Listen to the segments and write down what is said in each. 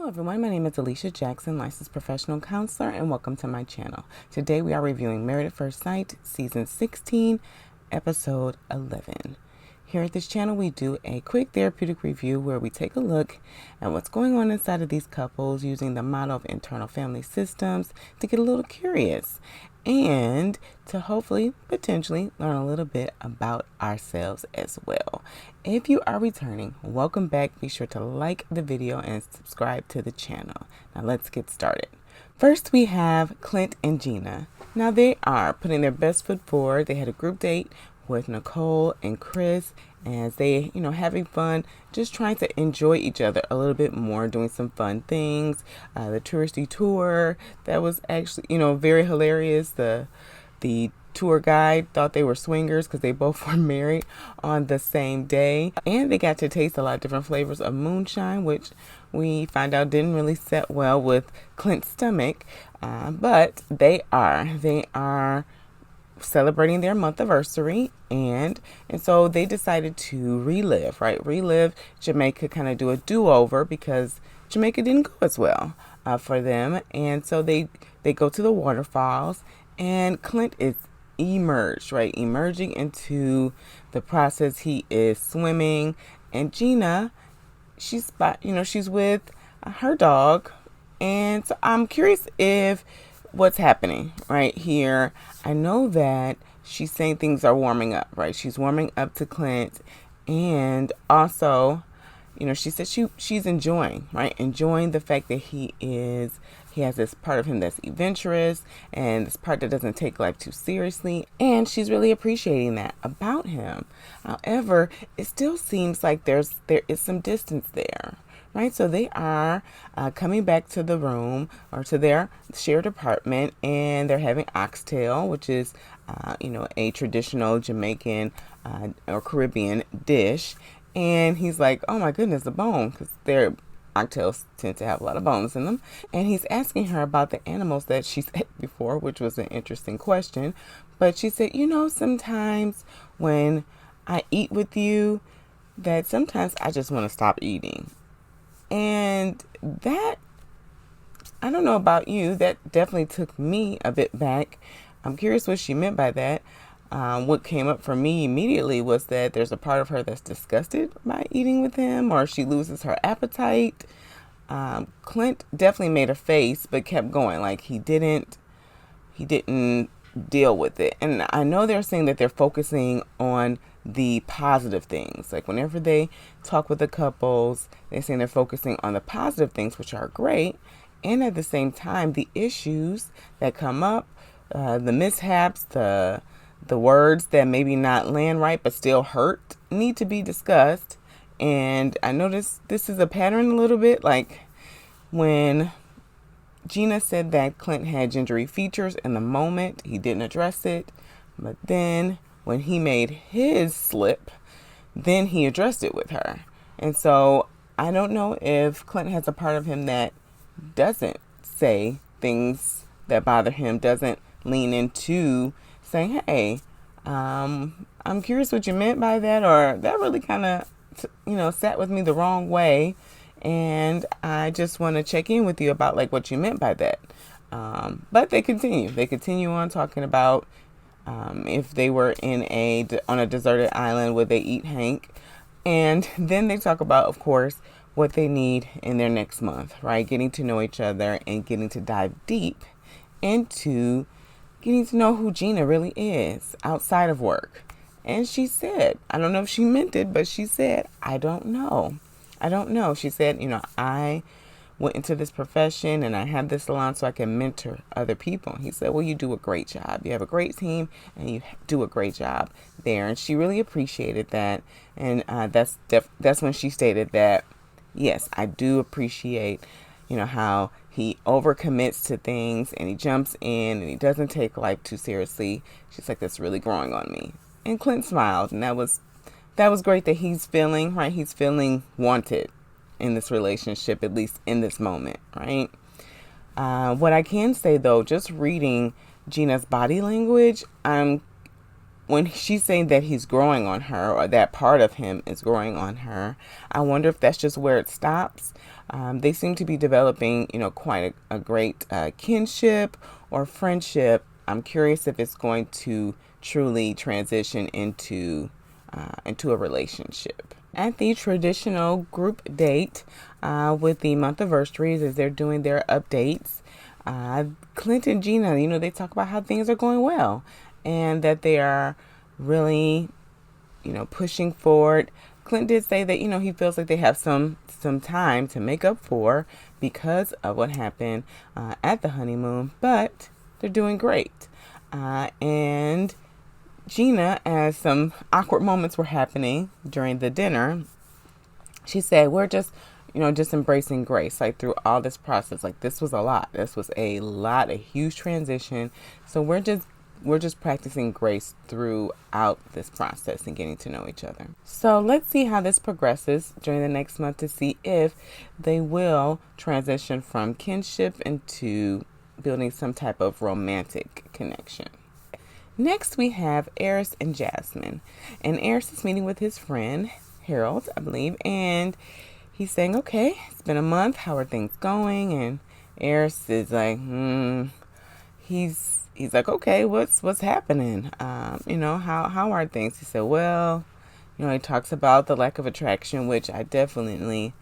Everyone, my name is Alicia Jackson, licensed professional counselor, and welcome to my channel. Today we are reviewing Married at First Sight, Season 16, Episode 11. Here at this channel, we do a quick therapeutic review where we take a look at what's going on inside of these couples using the model of internal family systems to get a little curious and to hopefully, potentially, learn a little bit about ourselves as well. If you are returning, welcome back. Be sure to like the video and subscribe to the channel. Now let's get started. First, we have Clint and Gina. Now they are putting their best foot forward. They had a group date with Nicole and Chris as they, having fun, just trying to enjoy each other a little bit more, doing some fun things. The touristy tour, that was actually, very hilarious. The tour guide thought they were swingers because they both were married on the same day. And they got to taste a lot of different flavors of moonshine, which we find out didn't really set well with Clint's stomach. But they are celebrating their month anniversary, and so they decided to relive Jamaica, kind of do a do-over because Jamaica didn't go as well for them. And so they go to the waterfalls, and Clint is emerging into the process. He is swimming, and Gina, she's with her dog. And so I'm curious if what's happening right here. I know that she's saying things are warming up, right? She's warming up to Clint, and also, she said she's enjoying the fact that he has this part of him that's adventurous and this part that doesn't take life too seriously, and she's really appreciating that about him. However, it still seems like there is some distance there. Right, so they are coming back to the room or to their shared apartment, and they're having oxtail, which is, a traditional Jamaican or Caribbean dish. And he's like, "Oh my goodness, a bone," because their oxtails tend to have a lot of bones in them. And he's asking her about the animals that she's ate before, which was an interesting question. But she said, sometimes when I eat with you, that sometimes I just want to stop eating. And that, I don't know about you, that definitely took me a bit back. I'm curious what she meant by that. What came up for me immediately was that there's a part of her that's disgusted by eating with him, or she loses her appetite. Clint definitely made a face, but kept going. Like he didn't deal with it. And I know they're saying that they're focusing on the positive things. Like whenever they talk with the couples, they're saying they're focusing on the positive things, which are great. And at the same time, the issues that come up, the mishaps, the words that maybe not land right but still hurt, need to be discussed. And I noticed this is a pattern a little bit. Like when Gina said that Clint had gingery features in the moment, he didn't address it. But then when he made his slip, then he addressed it with her. And so I don't know if Clint has a part of him that doesn't say things that bother him, doesn't lean into saying, "Hey, I'm curious what you meant by that," or "that really kind of, sat with me the wrong way. And I just want to check in with you about like what you meant by that." But they continue on talking about if they were on a deserted island, would they eat Hank? And then they talk about, of course, what they need in their next month, right? Getting to know each other and getting to dive deep into getting to know who Gina really is outside of work. And she said, I don't know if she meant it, but she said, I don't know. She said, I went into this profession and I have this salon so I can mentor other people. He said, well, you do a great job. You have a great team and you do a great job there. And she really appreciated that. And that's when she stated that, yes, I do appreciate, how he overcommits to things and he jumps in and he doesn't take life too seriously. She's like, that's really growing on me. And Clint smiled, and that was great that he's feeling wanted in this relationship, at least in this moment, right? What I can say, though, just reading Gina's body language, when she's saying that he's growing on her, or that part of him is growing on her, I wonder if that's just where it stops. They seem to be developing, quite a great kinship or friendship. I'm curious if it's going to truly transition into a relationship. At the traditional group date with the month anniversaries, as they're doing their updates, Clint and Gina, they talk about how things are going well and that they are really, pushing forward. Clint did say that, he feels like they have some time to make up for because of what happened at the honeymoon, but they're doing great. And Gina, as some awkward moments were happening during the dinner, she said, we're just embracing grace, like through all this process. Like this was a lot. This was a huge transition. So we're just practicing grace throughout this process and getting to know each other. So let's see how this progresses during the next month to see if they will transition from kinship into building some type of romantic connection. Next, we have Eris and Jasmine. And Eris is meeting with his friend, Harold, I believe. And he's saying, okay, it's been a month. How are things going? And Eris is like, he's like, okay, what's happening? How are things? He said, well, he talks about the lack of attraction, which I definitely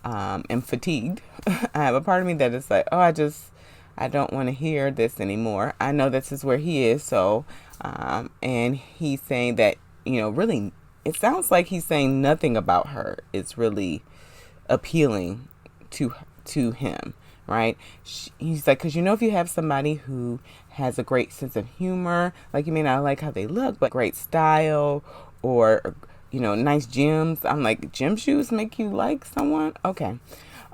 am fatigued. I have a part of me that is like, I don't want to hear this anymore. I know this is where he is. So, and he's saying that, really, it sounds like he's saying nothing about her is really appealing to him, right? He's like, because if you have somebody who has a great sense of humor, like you may not like how they look, but great style or, nice gyms. I'm like, gym shoes make you like someone? Okay.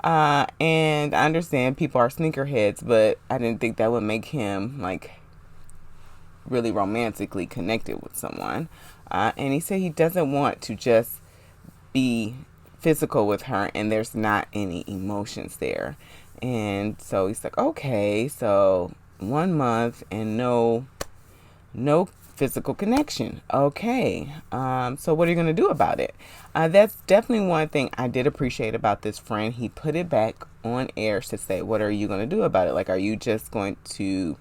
And I understand people are sneakerheads, but I didn't think that would make him like really romantically connected with someone. And he said he doesn't want to just be physical with her and there's not any emotions there. And so he's like, okay, so 1 month and no physical connection. Okay. So what are you going to do about it? That's definitely one thing I did appreciate about this friend. He put it back on air to say, what are you going to do about it? Like, are you just going to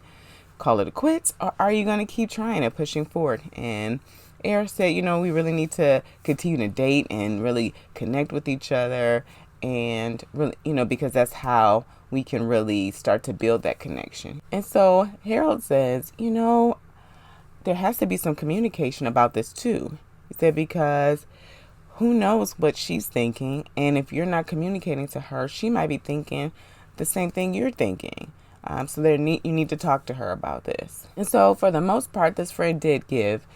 call it a quits or are you going to keep trying and pushing forward? And Eris said, we really need to continue to date and really connect with each other and really, because that's how we can really start to build that connection. And so Harold says, there has to be some communication about this too. He said, because who knows what she's thinking. And if you're not communicating to her, she might be thinking the same thing you're thinking. So you need to talk to her about this. And so for the most part, this friend did give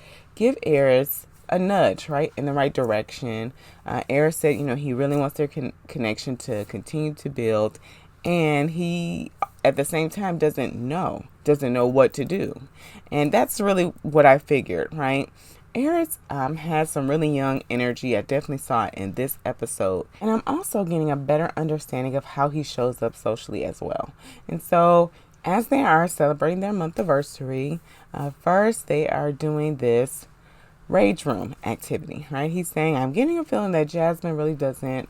Eris a nudge, right, in the right direction. Eris said, he really wants their connection to continue to build. And he, at the same time, doesn't know what to do. And that's really what I figured, right? Eris has some really young energy. I definitely saw it in this episode. And I'm also getting a better understanding of how he shows up socially as well. And so as they are celebrating their month anniversary, first they are doing this rage room activity, right? He's saying, I'm getting a feeling that Jasmine really doesn't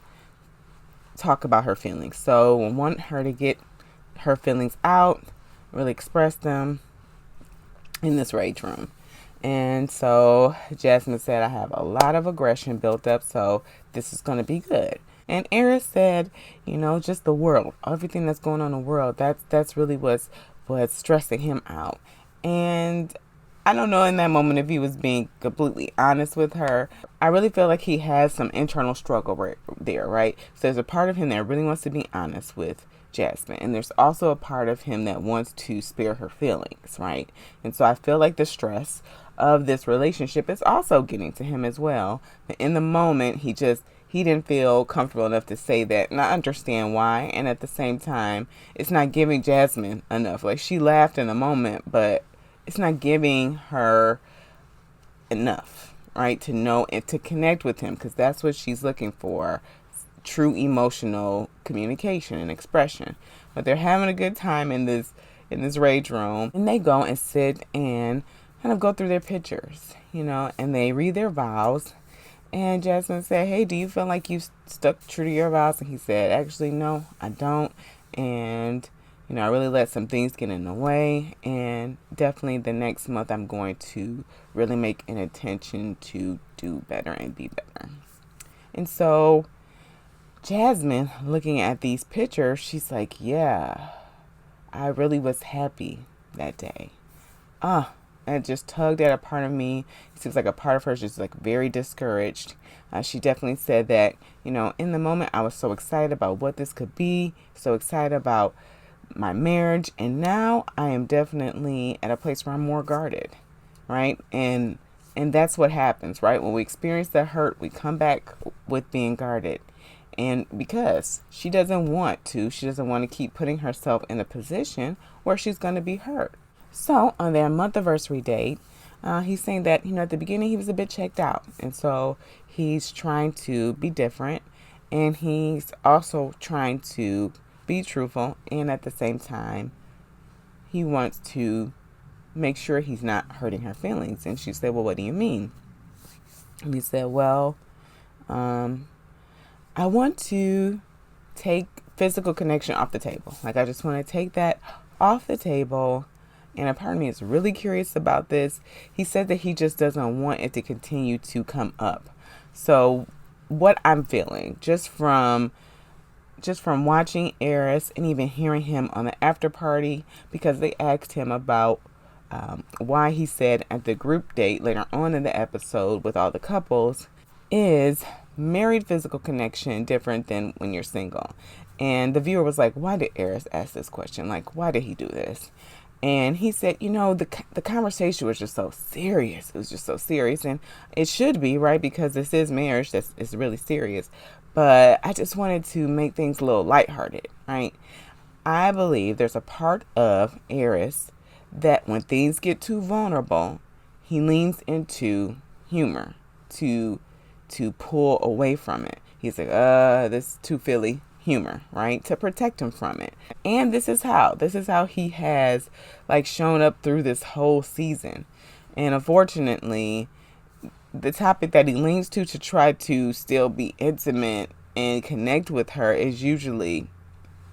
talk about her feelings. So I want her to get her feelings out, really express them in this rage room. And so Jasmine said, I have a lot of aggression built up, so this is going to be good. And Eris said, just the world, everything that's going on in the world, that's really what's stressing him out. And I don't know in that moment if he was being completely honest with her. I really feel like he has some internal struggle right there, right? So there's a part of him that really wants to be honest with Jasmine. And there's also a part of him that wants to spare her feelings, right? And so I feel like the stress of this relationship is also getting to him as well. But in the moment, he didn't feel comfortable enough to say that. And I understand why. And at the same time, it's not giving Jasmine enough. Like, she laughed in the moment, but it's not giving her enough, right, to know and to connect with him, because that's what she's looking for, true emotional communication and expression. But they're having a good time in this rage room, and they go and sit and kind of go through their pictures, and they read their vows, And Jasmine said, hey, do you feel like you've stuck true to your vows? And he said, actually, no, I don't. And, I really let some things get in the way. And definitely the next month, I'm going to really make an intention to do better and be better. And so Jasmine, looking at these pictures, she's like, yeah, I really was happy that day. And it just tugged at a part of me. It seems like a part of her is just like very discouraged. She definitely said that, in the moment I was so excited about what this could be, so excited about my marriage. And now I am definitely at a place where I'm more guarded, right? And that's what happens, right? When we experience the hurt, we come back with being guarded. And because she doesn't want to keep putting herself in a position where she's going to be hurt. So on their month anniversary date, he's saying that, at the beginning he was a bit checked out. And so he's trying to be different. And he's also trying to be truthful. And at the same time, he wants to make sure he's not hurting her feelings. And she said, well, what do you mean? And he said, well, I want to take physical connection off the table. Like, I just want to take that off the table. And a part of me is really curious about this. He said that he just doesn't want it to continue to come up. So what I'm feeling just from watching Eris and even hearing him on the after party, because they asked him about why he said at the group date later on in the episode with all the couples, is married physical connection different than when you're single? And the viewer was like, why did Eris ask this question? Like, why did he do this? And he said, the conversation was just so serious. It was just so serious. And it should be, right? Because this is marriage. It's really serious. But I just wanted to make things a little lighthearted, right? I believe there's a part of Eris that when things get too vulnerable, he leans into humor to pull away from it. He's like, this is too Philly humor, right? To protect him from it. And this is how he has like shown up through this whole season. And unfortunately, the topic that he leans to try to still be intimate and connect with her is usually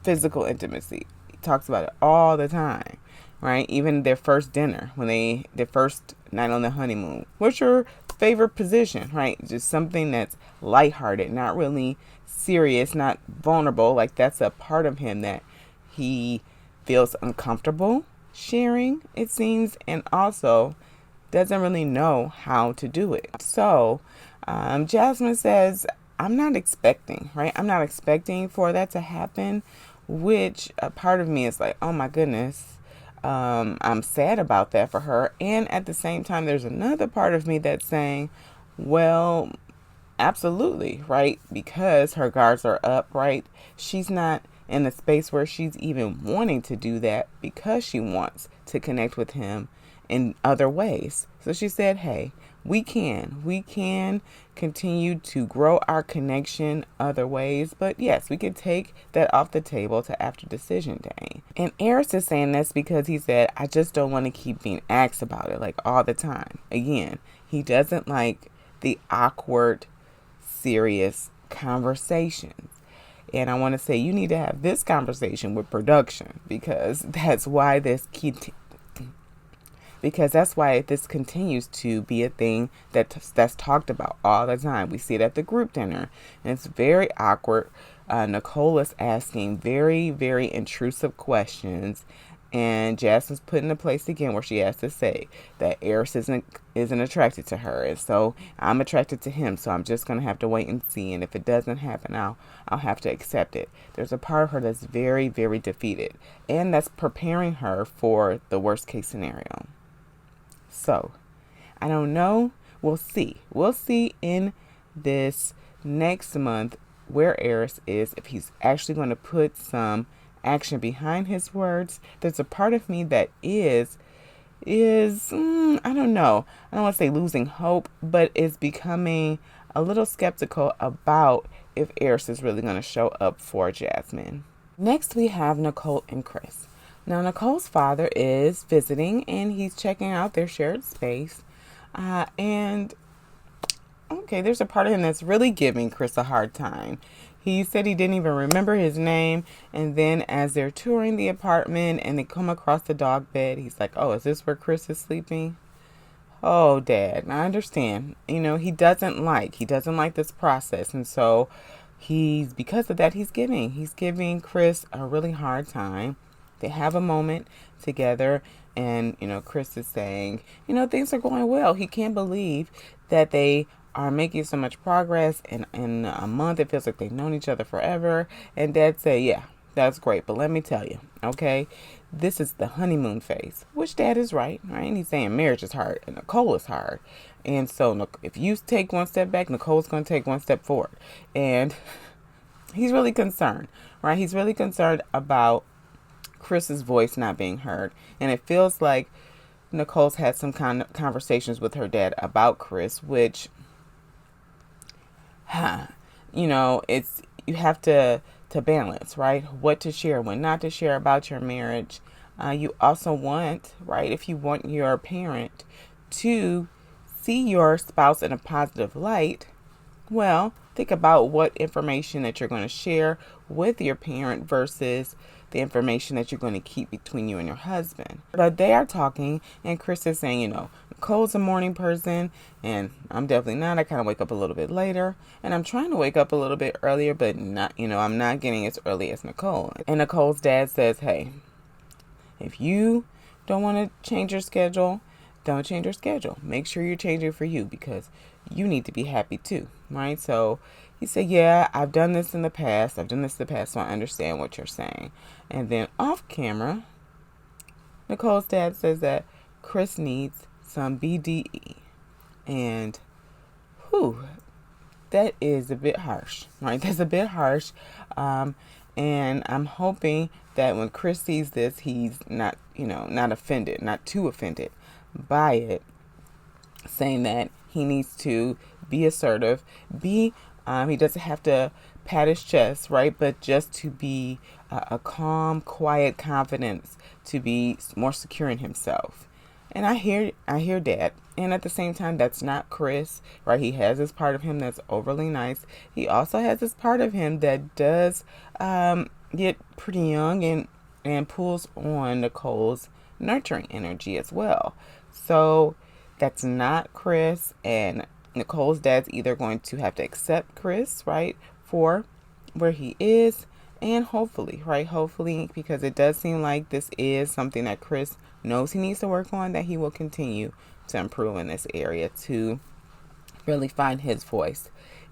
physical intimacy. He talks about it all the time, right? Even their first dinner, their first night on the honeymoon. What's your favorite position, right? Just something that's lighthearted, not really serious, not vulnerable. Like, that's a part of him that he feels uncomfortable sharing, it seems, and also doesn't really know how to do it. So Jasmine says, I'm not expecting for that to happen, which a part of me is like, oh my goodness, I'm sad about that for her. And at the same time, there's another part of me that's saying, well, absolutely, right? Because her guards are up, right? She's not in a space where she's even wanting to do that because she wants to connect with him in other ways. So she said, hey, we can continue to grow our connection other ways, but yes, we could take that off the table to after decision day. And Eris is saying this because he said, I just don't want to keep being asked about it like all the time. Again, he doesn't like the awkward, serious conversations. And I want to say, you need to have this conversation with production, because that's why this continues to be a thing that's talked about all the time. We see it at the group dinner, and it's very awkward. Nicole is asking very, very intrusive questions, and Jasmine's put in a place again where she has to say that Eris isn't attracted to her, and so I'm attracted to him. So I'm just gonna have to wait and see, and if it doesn't happen, I'll have to accept it. There's a part of her that's very, very defeated, and that's preparing her for the worst case scenario. So I don't know. We'll see. We'll see in this next month where Eris is, if he's actually going to put some action behind his words. There's a part of me that is I don't know. I don't want to say losing hope, but is becoming a little skeptical about if Eris is really going to show up for Jasmine. Next, we have Nicole and Chris. Now, Nicole's father is visiting, and he's checking out their shared space. And okay, there's a part of him that's really giving Chris a hard time. He said he didn't even remember his name. And then as they're touring the apartment and they come across the dog bed, he's like, oh, is this where Chris is sleeping? Oh, Dad, I understand. He doesn't like this process. And so because of that, he's giving Chris a really hard time. They have a moment together, and Chris is saying, things are going well. He can't believe that they are making so much progress in a month. It feels like they've known each other forever. And Dad say, yeah, that's great, but let me tell you, okay, this is the honeymoon phase, which Dad is right? And he's saying marriage is hard and Nicole is hard. And so if you take one step back, Nicole's going to take one step forward. And he's really concerned, right? He's really concerned about Chris's voice not being heard. And it feels like Nicole's had some kind of conversations with her dad about Chris, which, it's, you have to balance, right? What to share, when not to share about your marriage. You also want, right, if you want your parent to see your spouse in a positive light, well, think about what information that you're going to share with your parent versus the information that you're going to keep between you and your husband. But they are talking, and Chris is saying, Nicole's a morning person, and I'm definitely not. I kind of wake up a little bit later, and I'm trying to wake up a little bit earlier, but not, I'm not getting as early as Nicole. And Nicole's dad says, hey, if you don't want to change your schedule, don't change your schedule. Make sure you're changing for you, because you need to be happy too, right? So he said, yeah, I've done this in the past, so I understand what you're saying. And then off camera, Nicole's dad says that Chris needs some BDE. And that is a bit harsh, right? That's a bit harsh. And I'm hoping that when Chris sees this, he's not offended, not too offended by it, saying that he needs to be assertive, he doesn't have to pat his chest, right? But just to be a calm, quiet confidence, to be more secure in himself. And I hear Dad. And at the same time, that's not Chris, right? He has this part of him that's overly nice. He also has this part of him that does get pretty young and pulls on Nicole's nurturing energy as well. So that's not Chris, and Nicole's dad's either going to have to accept Chris, right, for where he is, and hopefully, because it does seem like this is something that Chris knows he needs to work on, that he will continue to improve in this area to really find his voice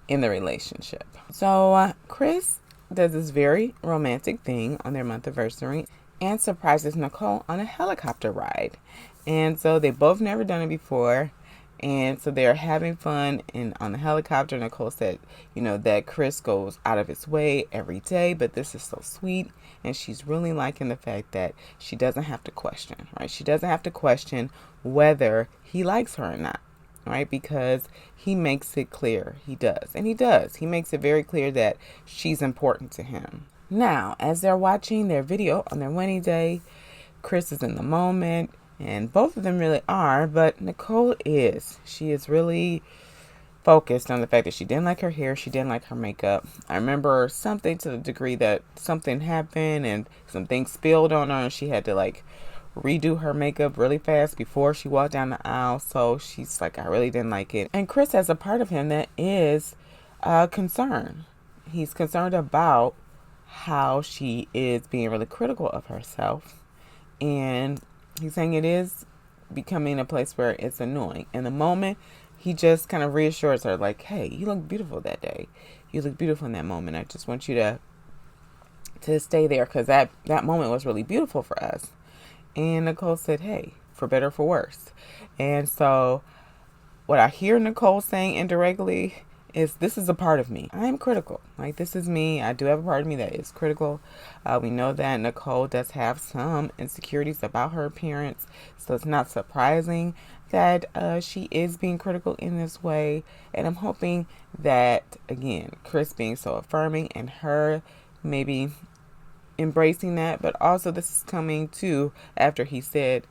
in the relationship. So Chris does this very romantic thing on their month anniversary and surprises Nicole on a helicopter ride. And so they both never done it before. And so they're having fun on the helicopter. Nicole said, that Chris goes out of his way every day, but this is so sweet. And she's really liking the fact that she doesn't have to question, right? She doesn't have to question whether he likes her or not, right? Because he makes it clear he does. And he does. He makes it very clear that she's important to him. Now, as they're watching their video on their wedding day, Chris is in the moment. And both of them really are, but Nicole is. She is really focused on the fact that she didn't like her hair, she didn't like her makeup. I remember something to the degree that something happened and some things spilled on her and she had to redo her makeup really fast before she walked down the aisle. So she's like, I really didn't like it. And Chris has a part of him that is concerned. He's concerned about how she is being really critical of herself. And he's saying it is becoming a place where it's annoying. In the moment, he just kind of reassures her, like, hey, you look beautiful that day. You look beautiful in that moment. I just want you to stay there because that moment was really beautiful for us. And Nicole said, hey, for better or for worse. And so what I hear Nicole saying indirectly is, this is a part of me. I am critical. This is me. I do have a part of me that is critical. We know that Nicole does have some insecurities about her appearance. So it's not surprising that she is being critical in this way. And I'm hoping that, again, Chris being so affirming and her maybe embracing that. But also this is coming too after he said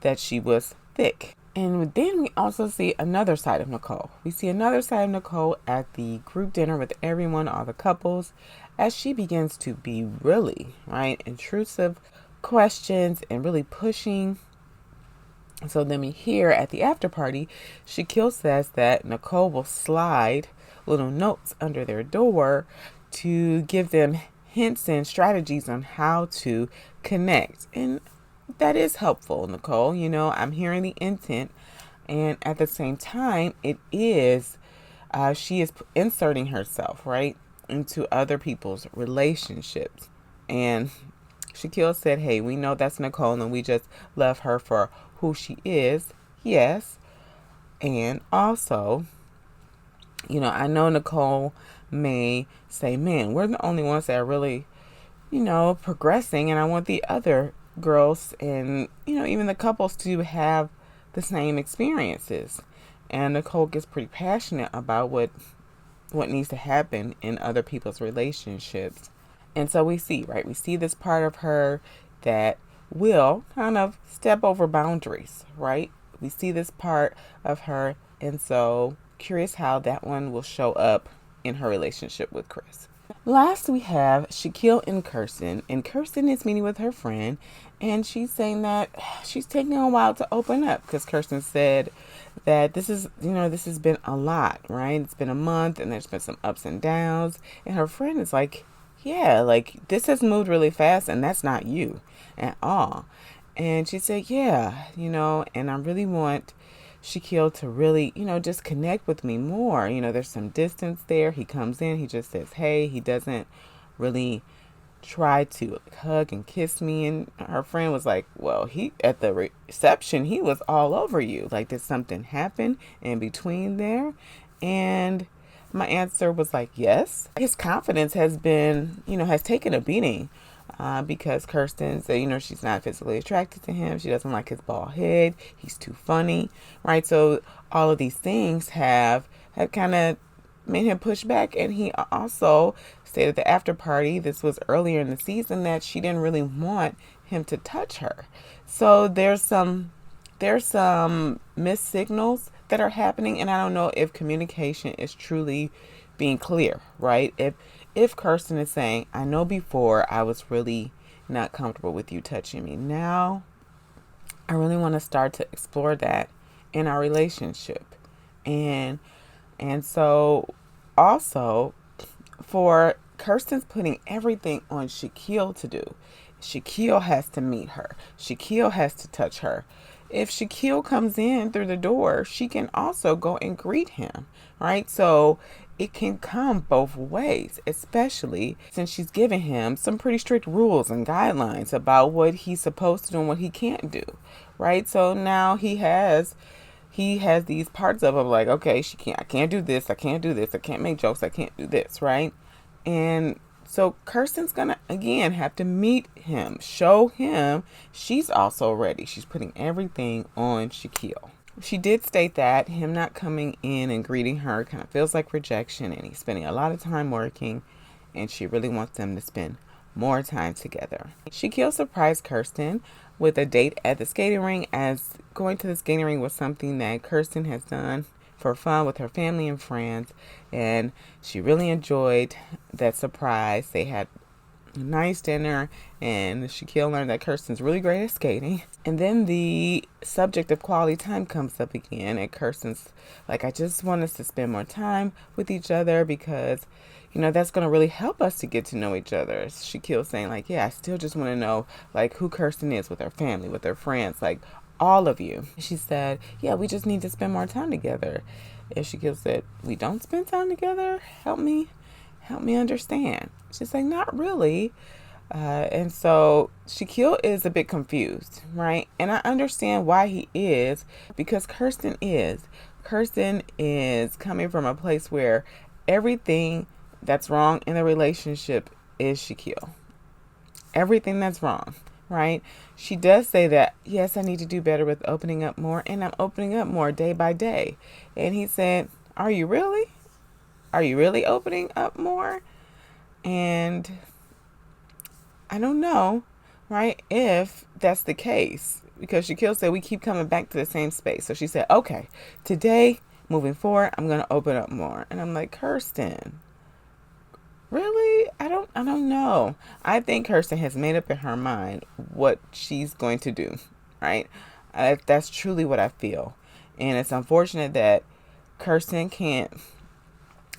that she was thick. And then we also see another side of Nicole. We see another side of Nicole at the group dinner with everyone, all the couples, as she begins to be really, right, intrusive questions and really pushing. So then we hear at the after party, Shaquille says that Nicole will slide little notes under their door to give them hints and strategies on how to connect. And that is helpful, Nicole. I'm hearing the intent, and at the same time, it is she is inserting herself right into other people's relationships. And Shaquille said, "Hey, we know that's Nicole, and we just love her for who she is." Yes, and also, I know Nicole may say, "Man, we're the only ones that are really, progressing, and I want the other girls and, even the couples to have the same experiences." And Nicole gets pretty passionate about what needs to happen in other people's relationships. And so we see, right? We see this part of her that will kind of step over boundaries, right? We see this part of her, and so curious how that one will show up in her relationship with Chris. Last, we have Shaquille and Kirsten. And Kirsten is meeting with her friend, and she's saying that she's taking a while to open up because Kirsten said that this has been a lot, right? It's been a month, and there's been some ups and downs. And her friend is like, "Yeah, like this has moved really fast, and that's not you at all." And she said, "Yeah, and I really want Shaquille to really, just connect with me more. There's some distance there. He comes in, he just says, hey, he doesn't really try to hug and kiss me." And her friend was like, "Well, he at the reception, he was all over you. Like, did something happen in between there?" And my answer was like, yes. His confidence has taken a beating. Because Kirsten said, she's not physically attracted to him. She doesn't like his bald head. He's too funny, right? So all of these things have kind of made him push back. And he also stated at the after party, this was earlier in the season, that she didn't really want him to touch her. So there's some missed signals that are happening, and I don't know if communication is truly being clear, right? If Kirsten is saying, "I know before I was really not comfortable with you touching me. Now I really want to start to explore that in our relationship." And so also, for Kirsten's putting everything on Shaquille to do. Shaquille has to meet her. Shaquille has to touch her. If Shaquille comes in through the door, she can also go and greet him, right? So it can come both ways, especially since she's given him some pretty strict rules and guidelines about what he's supposed to do and what he can't do, right? So now he has these parts of him like, okay, I can't do this, I can't do this, I can't make jokes, I can't do this, right? And so Kirsten's gonna again have to meet him, show him she's also ready. She's putting everything on Shaquille. She did state that him not coming in and greeting her kind of feels like rejection, and he's spending a lot of time working, and she really wants them to spend more time together. Shaquille surprised Kirsten with a date at the skating ring, as going to the skating ring was something that Kirsten has done for fun with her family and friends, and she really enjoyed that surprise. They had a nice dinner, and Shaquille learned that Kirsten's really great at skating. And then the subject of quality time comes up again, and Kirsten's like, "I just want us to spend more time with each other because, that's going to really help us to get to know each other." Shaquille saying like, "Yeah, I still just want to know like who Kirsten is with her family, with her friends, like all of you." She said, "Yeah, we just need to spend more time together." And Shaquille said, "We don't spend time together? Help me understand." She's like, "Not really." And so Shaquille is a bit confused, right? And I understand why he is, because Kirsten is coming from a place where everything that's wrong in the relationship is Shaquille. Everything that's wrong, right? She does say that, yes, I need to do better with opening up more, and I'm opening up more day by day. And he said, "Are you really? Are you really opening up more?" And I don't know, right, if that's the case. because Shaquille said we keep coming back to the same space. So she said, okay, today, moving forward, I'm going to open up more. And I'm like, Kirsten, really? I don't know. I think Kirsten has made up in her mind what she's going to do, right? That's truly what I feel. And it's unfortunate that Kirsten can't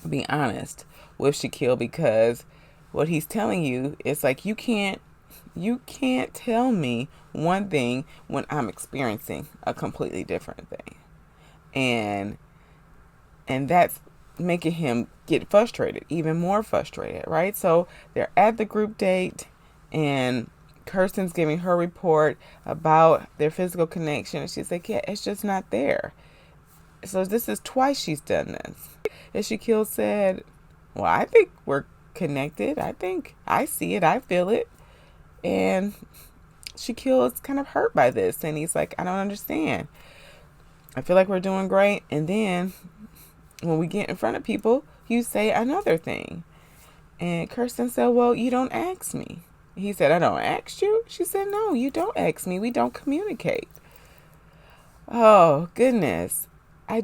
be honest with Shaquille, because what he's telling you is like, you can't tell me one thing when I'm experiencing a completely different thing. And that's making him get frustrated, even more frustrated, right? So they're at the group date and Kirsten's giving her report about their physical connection, and she's like, yeah, it's just not there. So this is twice she's done this. And Shaquille said, well, I think we're connected. I think I see it. I feel it. And Shaquille is kind of hurt by this. And he's like, I don't understand. I feel like we're doing great. And then when we get in front of people, you say another thing. And Kirsten said, well, you don't ask me. He said, I don't ask you? She said, no, you don't ask me. We don't communicate. Oh, goodness. I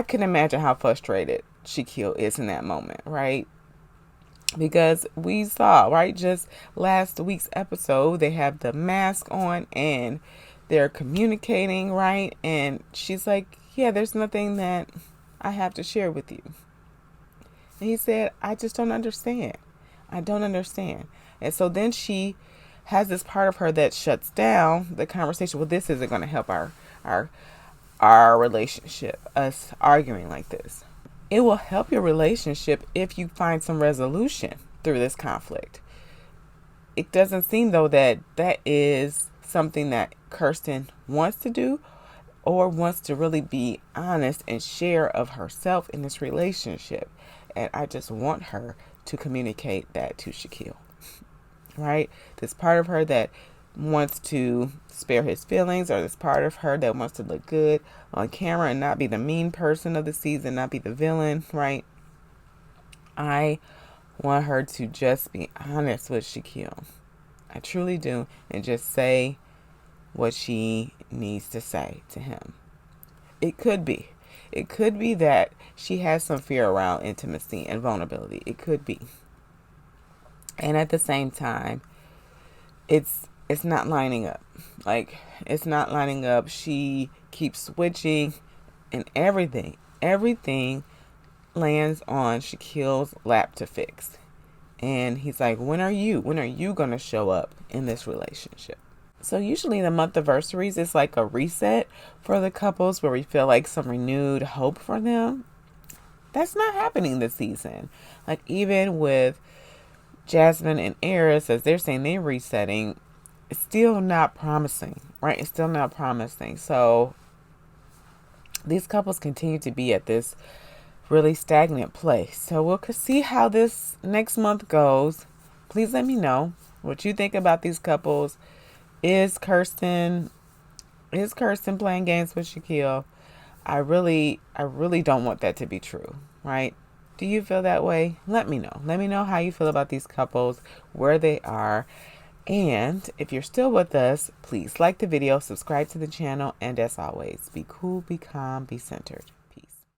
can imagine how frustrated Shaquille is in that moment, right? Because we saw, right, just last week's episode, they have the mask on and they're communicating, right? And she's like, yeah, there's nothing that I have to share with you. And he said, I just don't understand. I don't understand. And so then she has this part of her that shuts down the conversation. Well, this isn't going to help our relationship, us arguing like this. It will help your relationship if you find some resolution through this conflict. It doesn't seem, though, that is something that Kirsten wants to do or wants to really be honest and share of herself in this relationship. And I just want her to communicate that to Shaquille, right? This part of her that wants to spare his feelings, or this part of her that wants to look good on camera and not be the mean person of the season, not be the villain, right? I want her to just be honest with Shaquille. I truly do. And just say what she needs to say to him. It could be that she has some fear around intimacy and vulnerability. It could be. And at the same time, it's not lining up. Like, it's not lining up. She keeps switching, and everything lands on Shaquille's lap to fix. And he's like, when are you going to show up in this relationship? So usually the month anniversaries is like a reset for the couples where we feel like some renewed hope for them. That's not happening this season. Like, even with Jasmine and Eris, as they're saying they're resetting, it's still not promising, right? It's still not promising. So these couples continue to be at this really stagnant place. So we'll see how this next month goes. Please let me know what you think about these couples. Is Kirsten playing games with Shaquille? I really don't want that to be true, right? Do you feel that way? Let me know. Let me know how you feel about these couples, where they are. And if you're still with us, please like the video, subscribe to the channel, and as always, be cool, be calm, be centered.